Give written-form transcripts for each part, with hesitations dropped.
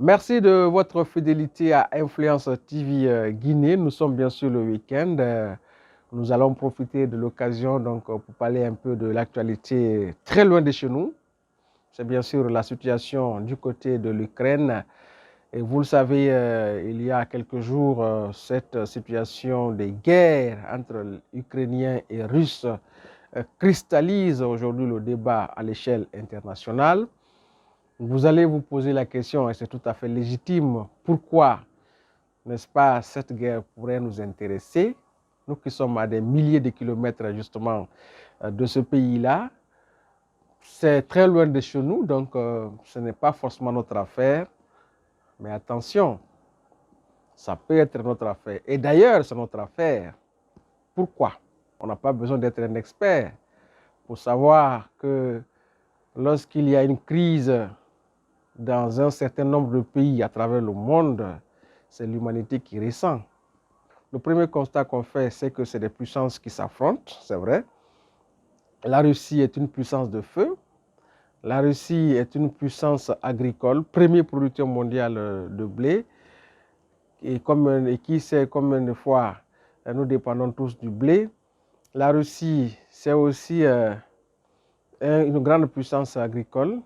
Merci de votre fidélité à Influence TV Guinée. Nous sommes bien sûr le week-end. Nous allons profiter de l'occasion pour parler un peu de l'actualité très loin de chez nous. C'est bien sûr la situation du côté de l'Ukraine. Et vous le savez, il y a quelques jours, cette situation de guerre entre Ukrainiens et Russes cristallise aujourd'hui le débat à l'échelle internationale. Vous allez vous poser la question, et c'est tout à fait légitime, pourquoi, n'est-ce pas, cette guerre pourrait nous intéresser, nous qui sommes à des milliers de kilomètres justement de ce pays-là. C'est très loin de chez nous, donc ce n'est pas forcément notre affaire, mais attention, ça peut être notre affaire. Et d'ailleurs, c'est notre affaire. Pourquoi? On n'a pas besoin d'être un expert pour savoir que lorsqu'il y a une crise dans un certain nombre de pays à travers le monde, c'est l'humanité qui ressent. Le premier constat qu'on fait, c'est que c'est des puissances qui s'affrontent, c'est vrai. La Russie est une puissance de feu. La Russie est une puissance agricole, premier producteur mondial de blé. Et qui sait combien de fois nous dépendons tous du blé. La Russie, c'est aussi une grande puissance agricole,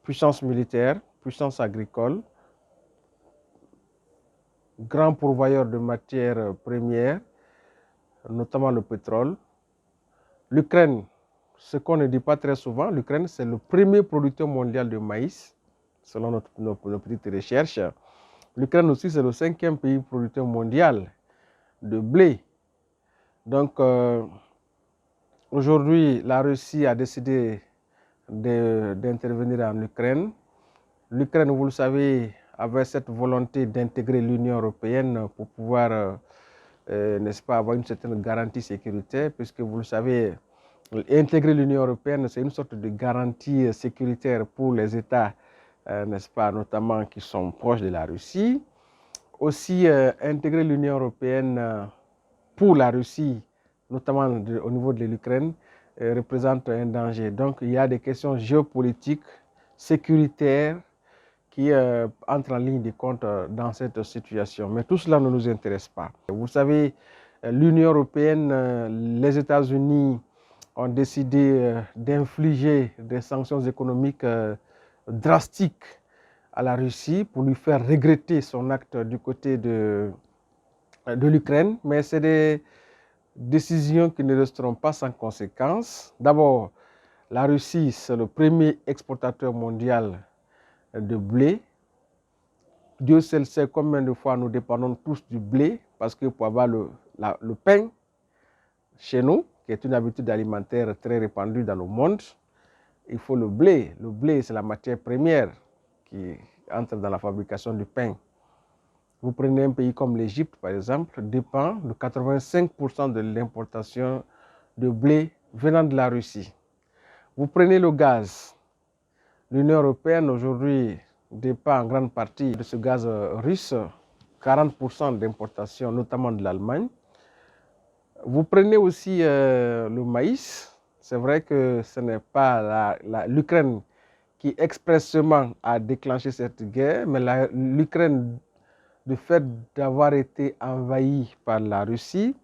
puissance militaire, puissance agricole, grand pourvoyeur de matières premières, notamment le pétrole. L'Ukraine, ce qu'on ne dit pas très souvent, l'Ukraine, c'est le premier producteur mondial de maïs, selon nos petites recherches. L'Ukraine aussi, c'est le 5e pays producteur mondial de blé. Donc, aujourd'hui, la Russie a décidé d'intervenir en Ukraine. L'Ukraine, vous le savez, avait cette volonté d'intégrer l'Union européenne pour pouvoir, n'est-ce pas, avoir une certaine garantie sécuritaire, puisque vous le savez, intégrer l'Union européenne, c'est une sorte de garantie sécuritaire pour les États, n'est-ce pas, notamment qui sont proches de la Russie. Aussi, intégrer l'Union européenne pour la Russie, notamment au niveau de l'Ukraine, représente un danger. Donc, il y a des questions géopolitiques, sécuritaires, qui entrent en ligne de compte dans cette situation. Mais tout cela ne nous intéresse pas. Vous savez, l'Union européenne, les États-Unis ont décidé d'infliger des sanctions économiques drastiques à la Russie pour lui faire regretter son acte du côté de l'Ukraine. Mais c'est des décisions qui ne resteront pas sans conséquences. D'abord, la Russie, c'est le premier exportateur mondial de blé. Dieu seul sait combien de fois nous dépendons tous du blé, parce que pour avoir le pain chez nous, qui est une habitude alimentaire très répandue dans le monde, il faut le blé. Le blé, c'est la matière première qui entre dans la fabrication du pain. Vous prenez un pays comme l'Égypte, par exemple, dépend de 85% de l'importation de blé venant de la Russie. Vous prenez le gaz. L'Union européenne, aujourd'hui, dépend en grande partie de ce gaz russe, 40% d'importation, notamment de l'Allemagne. Vous prenez aussi le maïs. C'est vrai que ce n'est pas l'Ukraine qui expressément a déclenché cette guerre, mais l'Ukraine, du fait d'avoir été envahie par la Russie,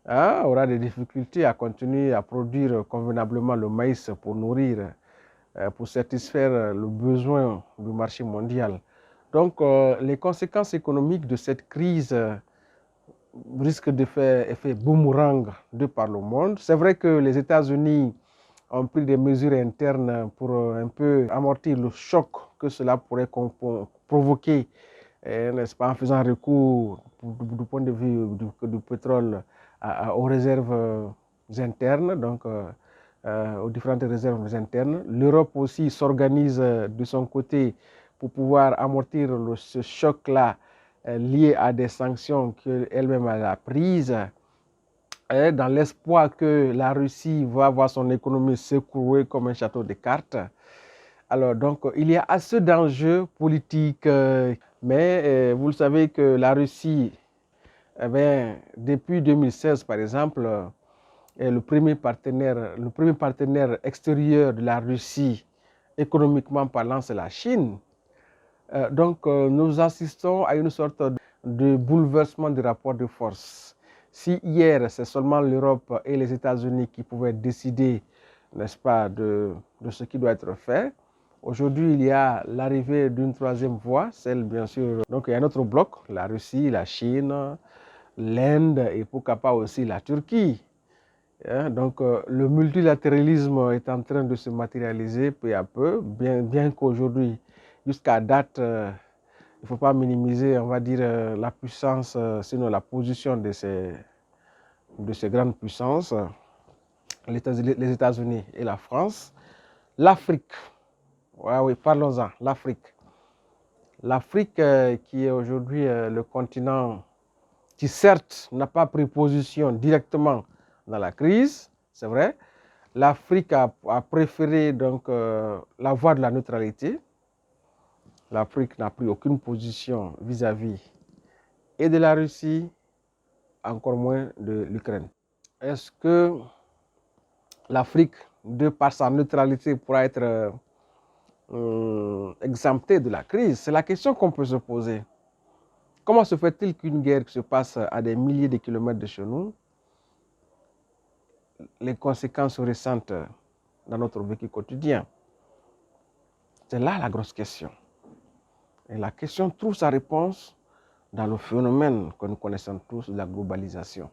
aura des difficultés à continuer à produire convenablement le maïs pour nourrir, pour satisfaire le besoin du marché mondial. Donc, les conséquences économiques de cette crise risquent de faire effet boomerang de par le monde. C'est vrai que les États-Unis ont pris des mesures internes pour un peu amortir le choc que cela pourrait provoquer, n'est-ce pas, en faisant recours du point de vue du pétrole aux réserves internes, donc aux différentes réserves internes. L'Europe aussi s'organise de son côté pour pouvoir amortir ce choc-là lié à des sanctions qu'elle-même a prises, dans l'espoir que la Russie va voir son économie secouer comme un château de cartes. Alors, donc, il y a assez d'enjeux politiques, mais vous le savez que la Russie, depuis 2016, par exemple, est le premier partenaire extérieur de la Russie, économiquement parlant, c'est la Chine. Nous assistons à une sorte de bouleversement des rapports de force. Si hier, c'est seulement l'Europe et les États-Unis qui pouvaient décider, n'est-ce pas, de ce qui doit être fait, aujourd'hui, il y a l'arrivée d'une troisième voie, celle bien sûr. Donc, il y a un autre bloc, la Russie, la Chine, l'Inde et pourquoi pas aussi la Turquie. Donc, le multilatéralisme est en train de se matérialiser peu à peu, bien qu'aujourd'hui, jusqu'à date, il ne faut pas minimiser, on va dire, la puissance, sinon la position de ces grandes puissances, les États-Unis et la France. L'Afrique, oui, parlons-en, l'Afrique. L'Afrique qui est aujourd'hui le continent qui certes n'a pas pris position directement dans la crise, c'est vrai. L'Afrique a préféré donc la voie de la neutralité. L'Afrique n'a pris aucune position vis-à-vis et de la Russie, encore moins de l'Ukraine. Est-ce que l'Afrique, de par sa neutralité, pourra être exemptée de la crise? C'est la question qu'on peut se poser. Comment se fait-il qu'une guerre qui se passe à des milliers de kilomètres de chez nous, les conséquences récentes dans notre vécu quotidien? C'est là la grosse question. Et la question trouve sa réponse dans le phénomène que nous connaissons tous de la globalisation.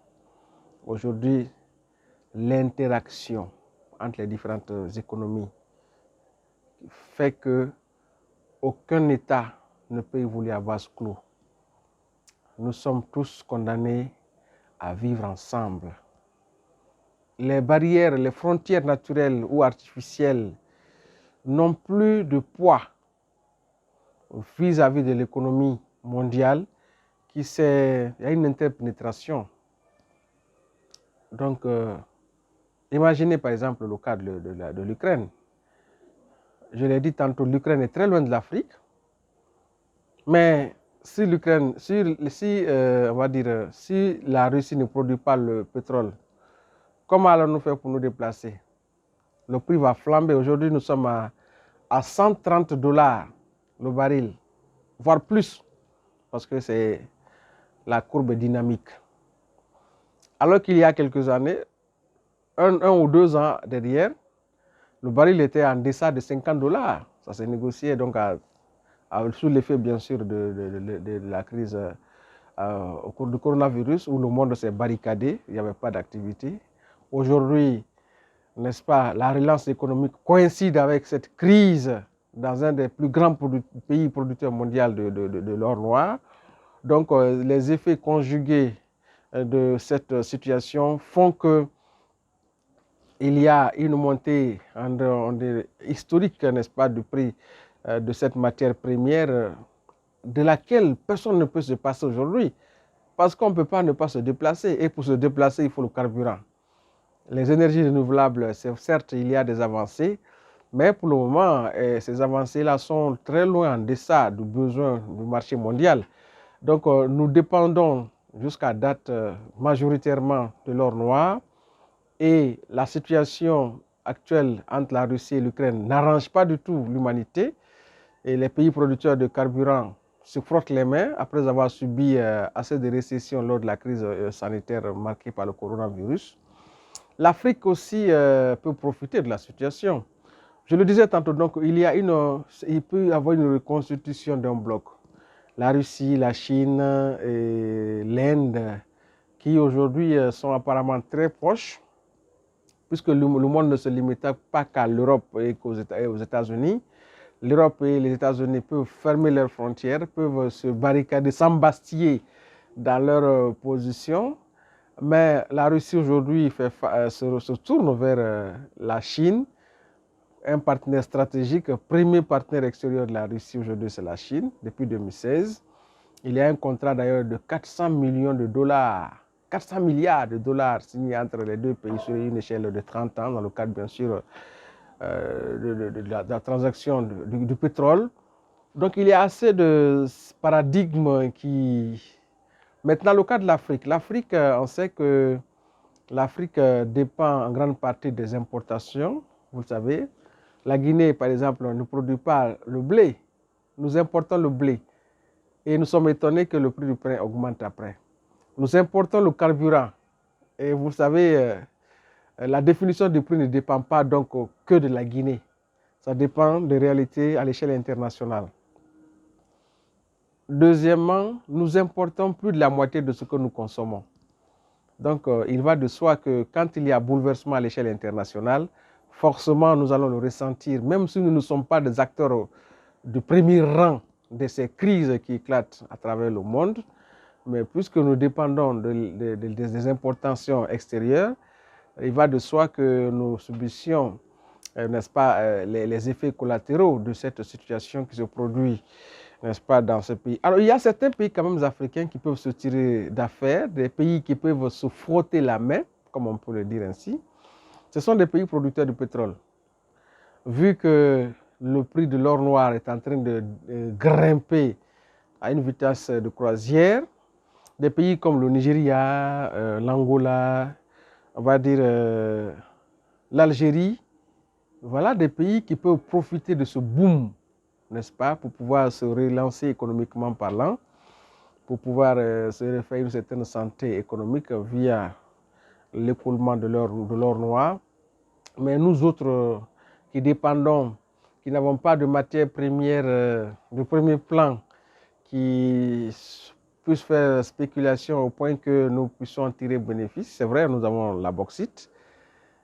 Aujourd'hui, l'interaction entre les différentes économies fait que aucun État ne peut évoluer à vase clos. Nous sommes tous condamnés à vivre ensemble. Les barrières, les frontières naturelles ou artificielles n'ont plus de poids vis-à-vis de l'économie mondiale il y a une interpénétration. Donc, imaginez par exemple le cas de l'Ukraine. Je l'ai dit tantôt, l'Ukraine est très loin de l'Afrique, mais si l'Ukraine, on va dire, si la Russie ne produit pas le pétrole, comment allons-nous faire pour nous déplacer? Le prix va flamber. Aujourd'hui, nous sommes à 130 $ le baril, voire plus, parce que c'est la courbe dynamique. Alors qu'il y a quelques années, un ou 2 ans derrière, le baril était en deçà de 50 $. Ça s'est négocié donc sous l'effet bien sûr de la crise au cours du coronavirus où le monde s'est barricadé, il n'y avait pas d'activité. Aujourd'hui, n'est-ce pas, la relance économique coïncide avec cette crise dans un des plus grands pays producteurs mondiaux de l'or noir. Donc les effets conjugués de cette situation font que il y a une montée historique, n'est-ce pas, du prix de cette matière première de laquelle personne ne peut se passer aujourd'hui parce qu'on ne peut pas ne pas se déplacer et pour se déplacer, il faut le carburant. Les énergies renouvelables, certes, il y a des avancées, mais pour le moment, ces avancées-là sont très loin en deçà du besoin du marché mondial. Donc, nous dépendons jusqu'à date majoritairement de l'or noir et la situation actuelle entre la Russie et l'Ukraine n'arrange pas du tout l'humanité et les pays producteurs de carburant se frottent les mains après avoir subi assez de récessions lors de la crise sanitaire marquée par le coronavirus. L'Afrique aussi peut profiter de la situation. Je le disais tantôt, donc il peut y avoir une reconstitution d'un bloc. La Russie, la Chine et l'Inde, qui aujourd'hui sont apparemment très proches, puisque le monde ne se limite pas qu'à l'Europe et aux États-Unis. L'Europe et les États-Unis peuvent fermer leurs frontières, peuvent se barricader, s'embastiller dans leur position. Mais la Russie aujourd'hui se tourne vers la Chine, un partenaire stratégique, premier partenaire extérieur de la Russie aujourd'hui, c'est la Chine, depuis 2016. Il y a un contrat d'ailleurs de 400 millions de $, 400 milliards de $ signés entre les deux pays sur une échelle de 30 ans, dans le cadre bien sûr de la transaction du pétrole. Donc il y a assez de paradigmes qui... Maintenant, le cas de l'Afrique. L'Afrique, on sait que l'Afrique dépend en grande partie des importations, vous le savez. La Guinée, par exemple, ne produit pas le blé. nous importons le blé et nous sommes étonnés que le prix du pain augmente après. Nous importons le carburant et vous savez, la définition du prix ne dépend pas donc que de la Guinée. Ça dépend des réalités à l'échelle internationale. Deuxièmement, nous importons plus de la moitié de ce que nous consommons. Donc, il va de soi que quand il y a bouleversement à l'échelle internationale, forcément, nous allons le ressentir, même si nous ne sommes pas des acteurs de premier rang de ces crises qui éclatent à travers le monde. Mais puisque nous dépendons des importations extérieures, il va de soi que nous subissions, n'est-ce pas, les effets collatéraux de cette situation qui se produit, n'est-ce pas, dans ce pays. Alors, il y a certains pays quand même africains qui peuvent se tirer d'affaire, des pays qui peuvent se frotter la main, comme on peut le dire ainsi. Ce sont des pays producteurs de pétrole. Vu que le prix de l'or noir est en train de grimper à une vitesse de croisière, des pays comme le Nigeria, l'Angola, on va dire l'Algérie, voilà des pays qui peuvent profiter de ce boom, n'est-ce pas, pour pouvoir se relancer économiquement parlant, pour pouvoir se refaire une certaine santé économique via l'écoulement de l'or noir. Mais nous autres qui dépendons, qui n'avons pas de matière première de premier plan, qui puissent faire spéculation au point que nous puissions en tirer bénéfice. C'est vrai, nous avons la bauxite,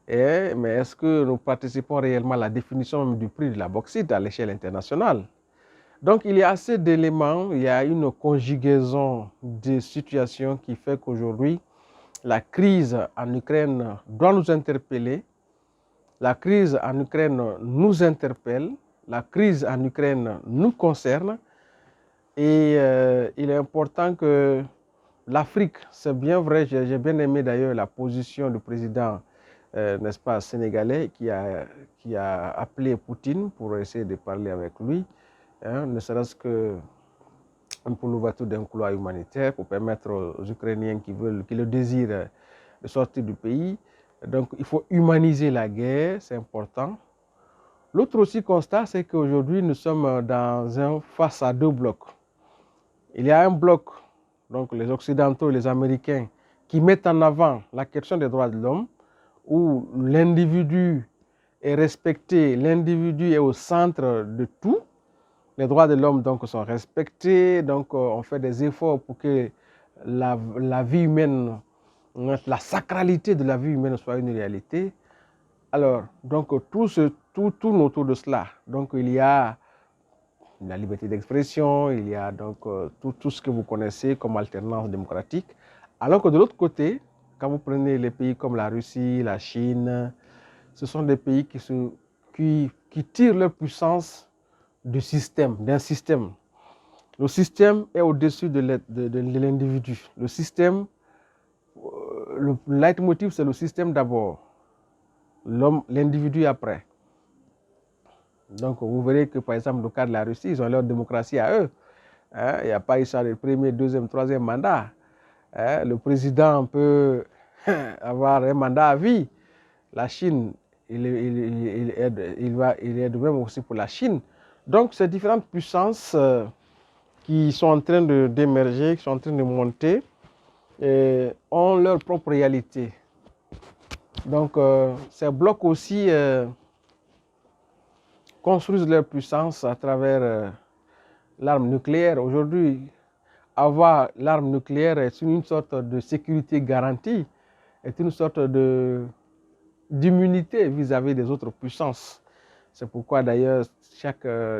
mais est-ce que nous participons réellement à la définition même du prix de la bauxite à l'échelle internationale? Donc, il y a assez d'éléments, il y a une conjugaison de situations qui fait qu'aujourd'hui, la crise en Ukraine doit nous interpeller. La crise en Ukraine nous interpelle, la crise en Ukraine nous concerne et il est important que l'Afrique, c'est bien vrai, j'ai bien aimé d'ailleurs la position du président, n'est-ce pas, sénégalais qui a appelé Poutine pour essayer de parler avec lui, hein, ne serait-ce que pour l'ouverture d'un couloir humanitaire pour permettre aux Ukrainiens qui le désirent de sortir du pays. Donc il faut humaniser la guerre, c'est important. L'autre aussi constat, c'est qu'aujourd'hui nous sommes face à deux blocs. Il y a un bloc, donc les Occidentaux et les Américains, qui mettent en avant la question des droits de l'homme, où l'individu est respecté, l'individu est au centre de tout. Les droits de l'homme donc sont respectés, donc on fait des efforts pour que la vie humaine, la sacralité de la vie humaine soit une réalité. Alors, donc tout tourne autour de cela. Donc il y a la liberté d'expression, il y a donc tout ce que vous connaissez comme alternance démocratique. Alors que de l'autre côté, quand vous prenez les pays comme la Russie, la Chine, ce sont des pays qui tirent leur puissance d'un système. Le système est au-dessus de l'individu. Le système, le leitmotiv, c'est le système d'abord. L'homme, l'individu après. Donc, vous verrez que, par exemple, dans le cas de la Russie, ils ont leur démocratie à eux. Hein? Il n'y a pas eu ça le premier, deuxième, troisième mandat. Hein? Le président peut avoir un mandat à vie. La Chine, il est de même aussi pour la Chine. Donc, ces différentes puissances qui sont en train d'émerger, qui sont en train de monter, ont leur propre réalité. Donc, ces blocs aussi construisent leur puissance à travers l'arme nucléaire. Aujourd'hui, avoir l'arme nucléaire est une sorte de sécurité garantie, est une sorte d'immunité vis-à-vis des autres puissances. C'est pourquoi d'ailleurs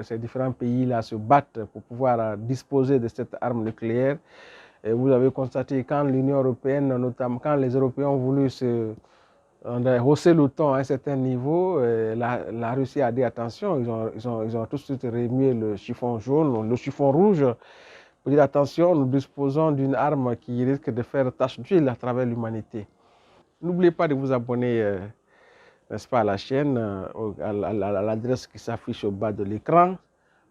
ces différents pays-là se battent pour pouvoir disposer de cette arme nucléaire. Et vous avez constaté quand l'Union européenne, notamment quand les Européens ont voulu hausser le ton à un certain niveau, la Russie a dit attention, ils ont tout de suite remué le chiffon jaune, le chiffon rouge, pour dire attention, nous disposons d'une arme qui risque de faire tache d'huile à travers l'humanité. N'oubliez pas de vous abonner, n'est-ce pas, à la chaîne, à l'adresse qui s'affiche au bas de l'écran.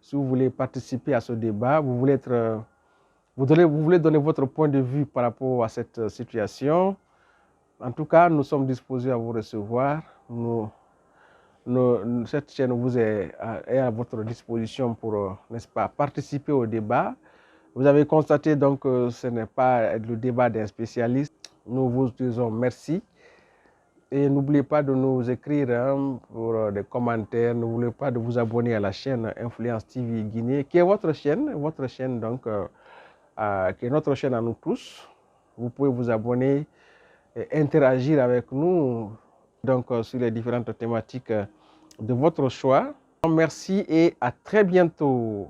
Si vous voulez participer à ce débat, vous voulez donner votre point de vue par rapport à cette situation. En tout cas, nous sommes disposés à vous recevoir. cette chaîne vous est à votre disposition pour, n'est-ce pas, participer au débat. Vous avez constaté donc que ce n'est pas le débat d'un spécialiste. Nous vous disons merci. Et n'oubliez pas de nous écrire pour des commentaires. N'oubliez pas de vous abonner à la chaîne Influence TV Guinée, qui est votre chaîne donc, qui est notre chaîne à nous tous. Vous pouvez vous abonner et interagir avec nous donc, sur les différentes thématiques de votre choix. Merci et à très bientôt.